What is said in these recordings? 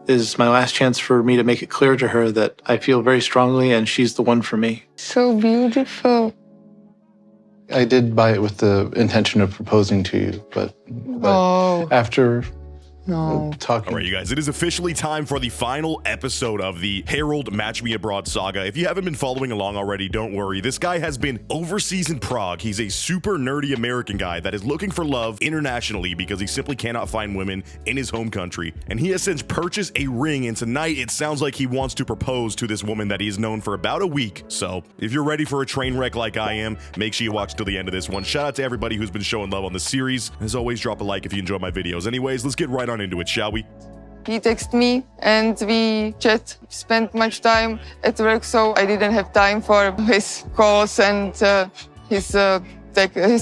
is my last chance for me to make it clear to her that I feel very strongly and she's the one for me. So beautiful. I did buy it with the intention of proposing to you, but after talking. All right, you guys, it is officially time for the final episode of the Harold Match Me Abroad saga. If you haven't been following along already, don't worry. This guy has been overseas in Prague. He's a super nerdy American guy that is looking for love internationally because he simply cannot find women in his home country. And he has since purchased a ring, and tonight it sounds like he wants to propose to this woman that he has known for about a week. So if you're ready for a train wreck like I am, make sure you watch till the end of this one. Shout out to everybody who's been showing love on the series. As always, drop a like if you enjoy my videos. Anyways, let's get right on into it, shall we? He texted me and we chat, spent much time at work, so I didn't have time for his calls and his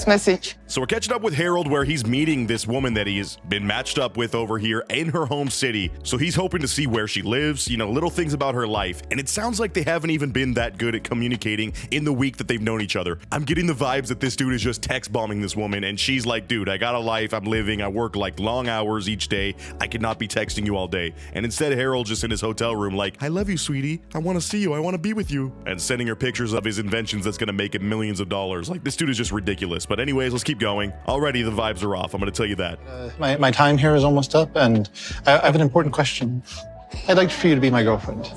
message. So we're catching up with Harold where he's meeting this woman that he has been matched up with over here in her home city. So he's hoping to see where she lives, you know, little things about her life. And it sounds like they haven't even been that good at communicating in the week that they've known each other. I'm getting the vibes that this dude is just text bombing this woman and she's like, dude, I got a life, I'm living, I work like long hours each day. I could not be texting you all day. And instead Harold just in his hotel room like, I love you, sweetie. I want to see you. I want to be with you. And sending her pictures of his inventions that's going to make him millions of dollars. Like, this dude is just ridiculous. But anyways, let's keep going. Already the vibes are off. I'm going to tell you that. My time here is almost up, and I have an important question. I'd like for you to be my girlfriend.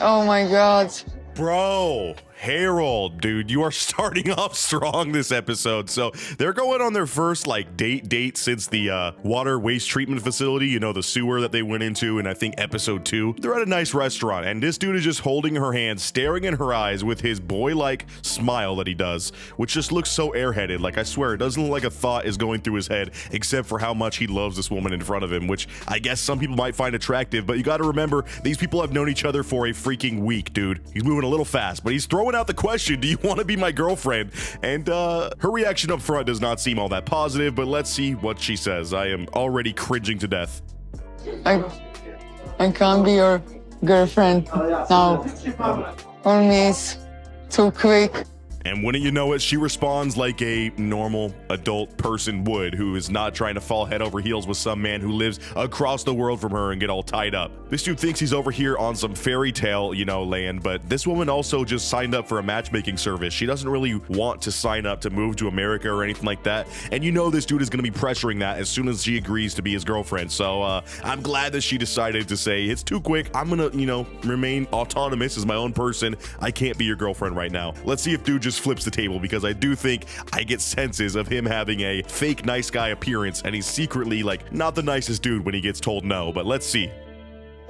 Oh my God. Bro, Harold, dude, you are starting off strong this episode. So they're going on their first like date since the water waste treatment facility, you know, the sewer that they went into in I think episode 2. They're at a nice restaurant and this dude is just holding her hand, staring in her eyes with his boy-like smile that he does, which just looks so airheaded. Like, I swear, it doesn't look like a thought is going through his head except for how much he loves this woman in front of him, which I guess some people might find attractive, but you got to remember, these people have known each other for a freaking week, dude. He's moving a little fast, but he's throwing out the question, do you want to be my girlfriend? And her reaction up front does not seem all that positive, but let's see what she says. I am already cringing to death. I can't be your girlfriend now. For me, it's too quick. And wouldn't you know it, she responds like a normal adult person would, who is not trying to fall head over heels with some man who lives across the world from her and get all tied up. This dude thinks he's over here on some fairy tale, you know, land, but this woman also just signed up for a matchmaking service. She doesn't really want to sign up to move to America or anything like that. And you know this dude is going to be pressuring that as soon as she agrees to be his girlfriend. So I'm glad that she decided to say, it's too quick. I'm going to, you know, remain autonomous as my own person. I can't be your girlfriend right now. Let's see if dude just flips the table, because I do think I get senses of him having a fake nice guy appearance and he's secretly like not the nicest dude when he gets told no, but let's see.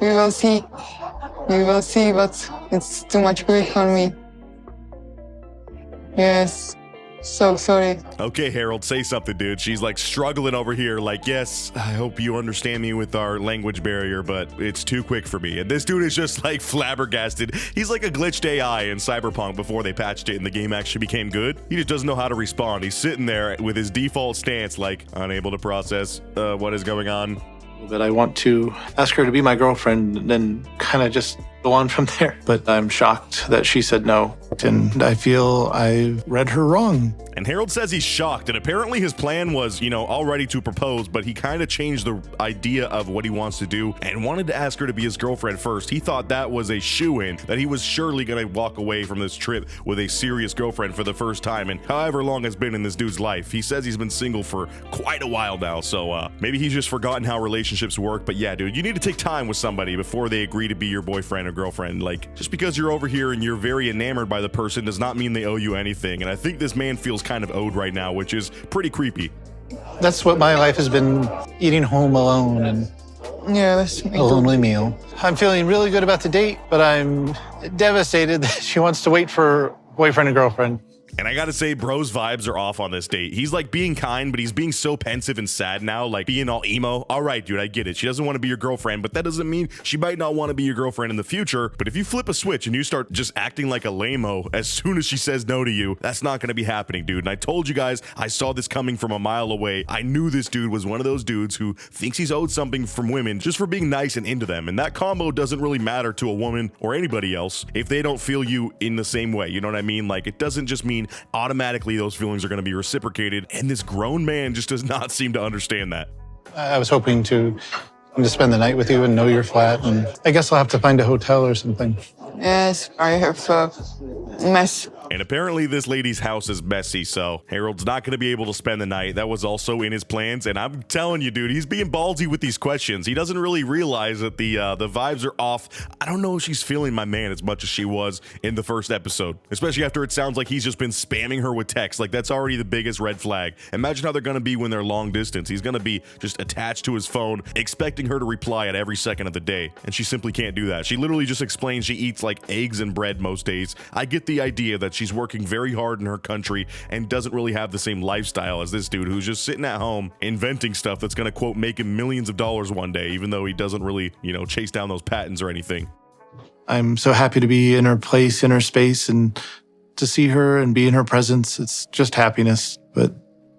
We will see. We will see, but it's too much quick for me. Yes. So sorry. Okay, Harold, say something, dude. She's like struggling over here like, yes, I hope you understand me with our language barrier, but it's too quick for me. And this dude is just like flabbergasted. He's like a glitched AI in Cyberpunk before they patched it and the game actually became good. He just doesn't know how to respond. He's sitting there with his default stance, like unable to process what is going on. That I want to ask her to be my girlfriend and then kind of just go on from there. But I'm shocked that she said no. And I feel I've read her wrong. And Harold says he's shocked, and apparently his plan was, you know, already to propose, but he kind of changed the idea of what he wants to do and wanted to ask her to be his girlfriend first. He thought that was a shoo-in, that he was surely going to walk away from this trip with a serious girlfriend for the first time in however long it's been in this dude's life. He says he's been single for quite a while now, so maybe he's just forgotten how relationships work. But yeah, dude, you need to take time with somebody before they agree to be your boyfriend or girlfriend. Like, just because you're over here and you're very enamored by the person does not mean they owe you anything. And I think this man feels kind of owed right now, which is pretty creepy. That's what my life has been, eating home alone and a lonely meal. I'm feeling really good about the date, but I'm devastated that she wants to wait for boyfriend and girlfriend. And I gotta say, bro's vibes are off on this date. He's like being kind, but he's being so pensive and sad now, like being all emo. All right, dude, I get it. She doesn't want to be your girlfriend, but that doesn't mean she might not want to be your girlfriend in the future. But if you flip a switch and you start just acting like a lame-o as soon as she says no to you, that's not gonna be happening, dude. And I told you guys, I saw this coming from a mile away. I knew this dude was one of those dudes who thinks he's owed something from women just for being nice and into them. And that combo doesn't really matter to a woman or anybody else if they don't feel you in the same way. You know what I mean? Like, it doesn't just mean automatically those feelings are going to be reciprocated, and this grown man just does not seem to understand that. I was hoping to and to spend the night with you and know your flat. And I guess I'll have to find a hotel or something. Yes, I have a mess. And apparently this lady's house is messy, so Harold's not going to be able to spend the night. That was also in his plans, and I'm telling you, dude, he's being ballsy with these questions. He doesn't really realize that the vibes are off. I don't know if she's feeling my man as much as she was in the first episode, especially after it sounds like he's just been spamming her with texts. Like, that's already the biggest red flag. Imagine how they're going to be when they're long distance. He's going to be just attached to his phone, expecting her to reply at every second of the day, and she simply can't do that. She literally just explains she eats like eggs and bread most days. I get the idea that she's working very hard in her country and doesn't really have the same lifestyle as this dude who's just sitting at home inventing stuff that's gonna, quote, make him millions of dollars one day, even though he doesn't really, you know, chase down those patents or anything. I'm so happy to be in her place, in her space, and to see her and be in her presence. It's just happiness, but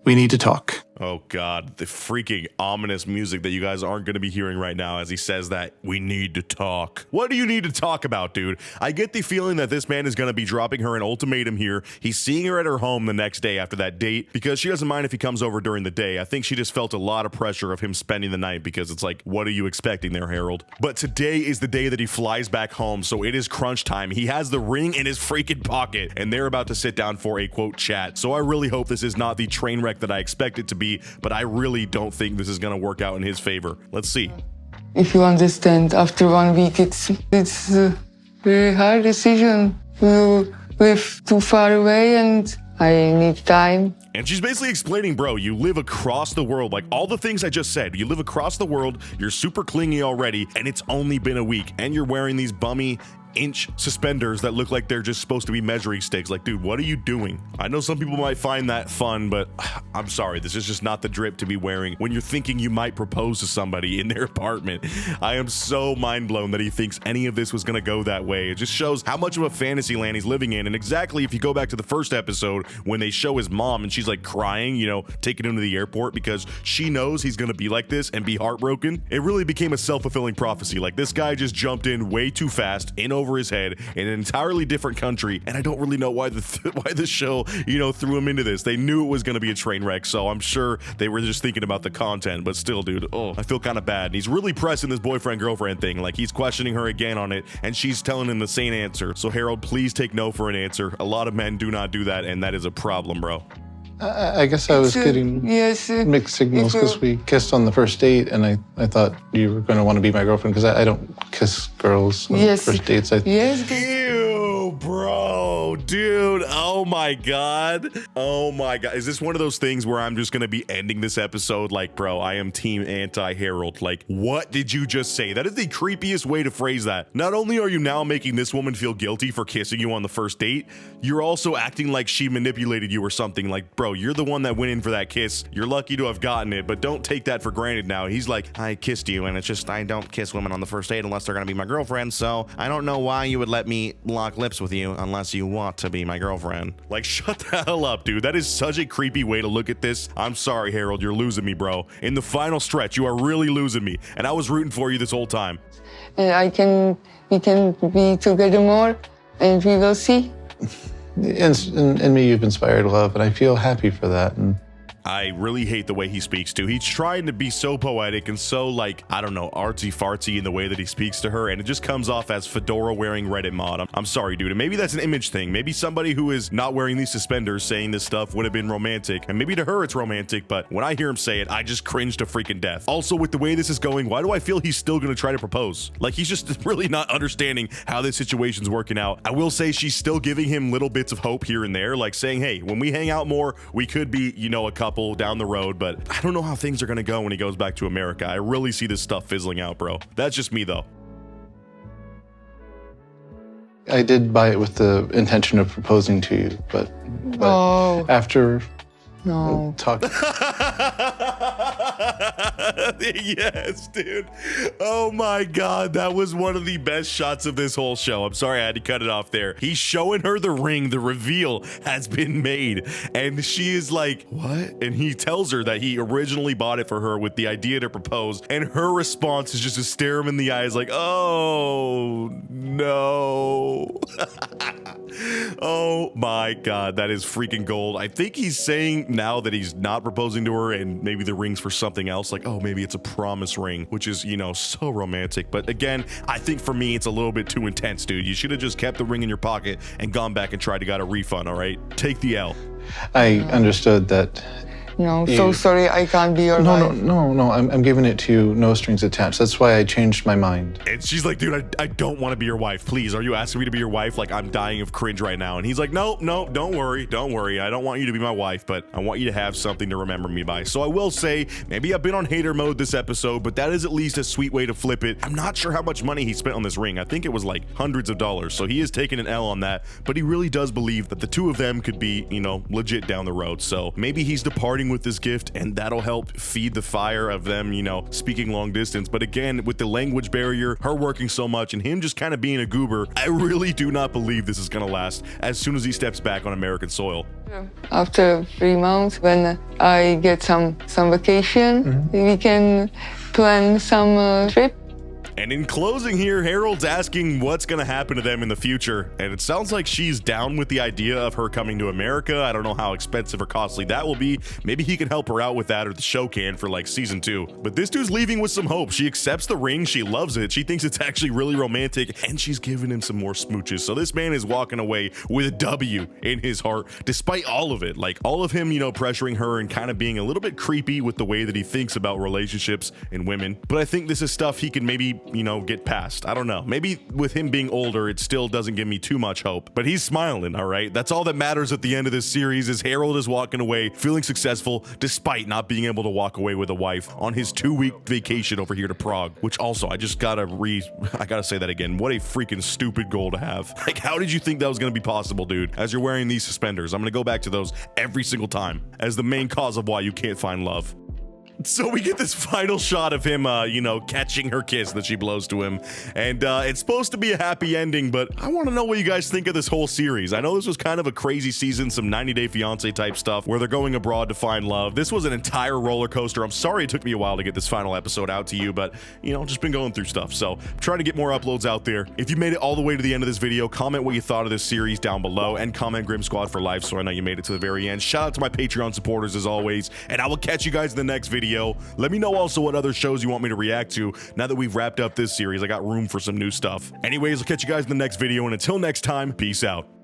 we need to talk. Oh God, the freaking ominous music that you guys aren't going to be hearing right now as he says that. We need to talk. What do you need to talk about, dude? I get the feeling that this man is going to be dropping her an ultimatum here. He's seeing her at her home the next day after that date because she doesn't mind if he comes over during the day. I think she just felt a lot of pressure of him spending the night because it's like, what are you expecting there, Harold? But today is the day that he flies back home, so it is crunch time. He has the ring in his freaking pocket, and they're about to sit down for a, quote, chat. So I really hope this is not the train wreck that I expect it to be, but I really don't think this is going to work out in his favor. Let's see. If you understand, after 1 week, it's a very hard decision. You live too far away and I need time. And she's basically explaining, bro, you live across the world. Like all the things I just said, you live across the world, you're super clingy already, and it's only been a week, and you're wearing these bummy inch suspenders that look like they're just supposed to be measuring sticks. Like, dude, what are you doing? I know some people might find that fun, but I'm sorry, this is just not the drip to be wearing when you're thinking you might propose to somebody in their apartment. I am so mind blown that he thinks any of this was gonna go that way. It just shows how much of a fantasy land he's living in. And exactly, if you go back to the first episode when they show his mom and she's like crying, you know, taking him to the airport because she knows he's gonna be like this and be heartbroken, it really became a self-fulfilling prophecy. Like, this guy just jumped in way too fast, in over his head, in an entirely different country, and I don't really know why the show, you know, threw him into this. They knew it was going to be a train wreck, so I'm sure they were just thinking about the content, but still, dude, oh, I feel kind of bad. And he's really pressing this boyfriend-girlfriend thing. Like, he's questioning her again on it, and she's telling him the same answer. So Harold, please take no for an answer. A lot of men do not do that, and that is a problem, bro. I guess I was getting mixed signals because we kissed on the first date, and I thought you were going to want to be my girlfriend because I don't kiss girls on first dates. Ew, bro, dude. Oh my God. Oh my God. Is this one of those things where I'm just going to be ending this episode like, bro, I am team anti-Harold? Like, what did you just say? That is the creepiest way to phrase that. Not only are you now making this woman feel guilty for kissing you on the first date, you're also acting like she manipulated you or something. Like, bro, you're the one that went in for that kiss. You're lucky to have gotten it, but don't take that for granted now. He's like, I kissed you, and it's just, I don't kiss women on the first date unless they're gonna be my girlfriend, so I don't know why you would let me lock lips with you unless you want to be my girlfriend. Like, shut the hell up, dude. That is such a creepy way to look at this. I'm sorry, Harold, you're losing me, bro. In the final stretch, you are really losing me, and I was rooting for you this whole time. We can be together more, and we will see. In me, you've inspired love, and I feel happy for that. And I really hate the way he speaks too. He's trying to be so poetic and so, like, I don't know, artsy-fartsy in the way that he speaks to her, and it just comes off as fedora-wearing Reddit mod. I'm sorry, dude, and maybe that's an image thing. Maybe somebody who is not wearing these suspenders saying this stuff would have been romantic, and maybe to her it's romantic, but when I hear him say it, I just cringe to freaking death. Also, with the way this is going, why do I feel he's still gonna try to propose? Like, he's just really not understanding how this situation's working out. I will say she's still giving him little bits of hope here and there, like saying, hey, when we hang out more, we could be, you know, a couple down the road, but I don't know how things are gonna go when he goes back to America. I really see this stuff fizzling out, bro. That's just me, though. I did buy it with the intention of proposing to you, but after talking. Yes, dude. Oh my God, that was one of the best shots of this whole show. I'm sorry I had to cut it off there. He's showing her the ring. The reveal has been made, and she is like, what? And he tells her that he originally bought it for her with the idea to propose, and her response is just to stare him in the eyes like, oh no. Oh my god, that is freaking gold. I think he's saying now that he's not proposing to her and maybe the ring's for something else, like, oh, maybe it's a promise ring, which is, you know, so romantic. But again, I think for me, it's a little bit too intense, dude. You should have just kept the ring in your pocket and gone back and tried to get a refund, all right? Take the L. I understood that. No, so sorry, I can't be your wife. No, I'm giving it to you, no strings attached. That's why I changed my mind. And she's like, dude, I don't want to be your wife. Please, are you asking me to be your wife? Like, I'm dying of cringe right now. And he's like, no, don't worry. I don't want you to be my wife, but I want you to have something to remember me by. So I will say, maybe I've been on hater mode this episode, but that is at least a sweet way to flip it. I'm not sure how much money he spent on this ring. I think it was like hundreds of dollars. So he is taking an L on that, but he really does believe that the two of them could be, you know, legit down the road. So maybe he's departing with this gift, and that'll help feed the fire of them, you know, speaking long distance. But again, with the language barrier, her working so much, and him just kind of being a goober, I really do not believe this is gonna last as soon as he steps back on American soil. After 3 months, when I get some vacation, we can plan some trip. And in closing here, Harold's asking what's going to happen to them in the future. And it sounds like she's down with the idea of her coming to America. I don't know how expensive or costly that will be. Maybe he can help her out with that, or the show can, for like season 2. But this dude's leaving with some hope. She accepts the ring. She loves it. She thinks it's actually really romantic, and she's giving him some more smooches. So this man is walking away with a W in his heart, despite all of it. Like all of him, you know, pressuring her and kind of being a little bit creepy with the way that he thinks about relationships and women. But I think this is stuff he can maybe, you know, get past. I don't know. Maybe with him being older, it still doesn't give me too much hope, but he's smiling. All right. That's all that matters at the end of this series, is Harold is walking away feeling successful despite not being able to walk away with a wife on his 2-week vacation over here to Prague, which also I gotta say that again. What a freaking stupid goal to have. Like, how did you think that was going to be possible, dude? As you're wearing these suspenders, I'm going to go back to those every single time as the main cause of why you can't find love. So we get this final shot of him, you know, catching her kiss that she blows to him. And it's supposed to be a happy ending, but I want to know what you guys think of this whole series. I know this was kind of a crazy season, some 90 Day Fiancé type stuff where they're going abroad to find love. This was an entire roller coaster. I'm sorry it took me a while to get this final episode out to you, but, you know, just been going through stuff. So I'm trying to get more uploads out there. If you made it all the way to the end of this video, comment what you thought of this series down below, and comment Grim Squad for life so I know you made it to the very end. Shout out to my Patreon supporters as always, and I will catch you guys in the next video. Let me know also what other shows you want me to react to now that we've wrapped up this series. I got room for some new stuff. Anyways, I'll catch you guys in the next video, and until next time, peace out.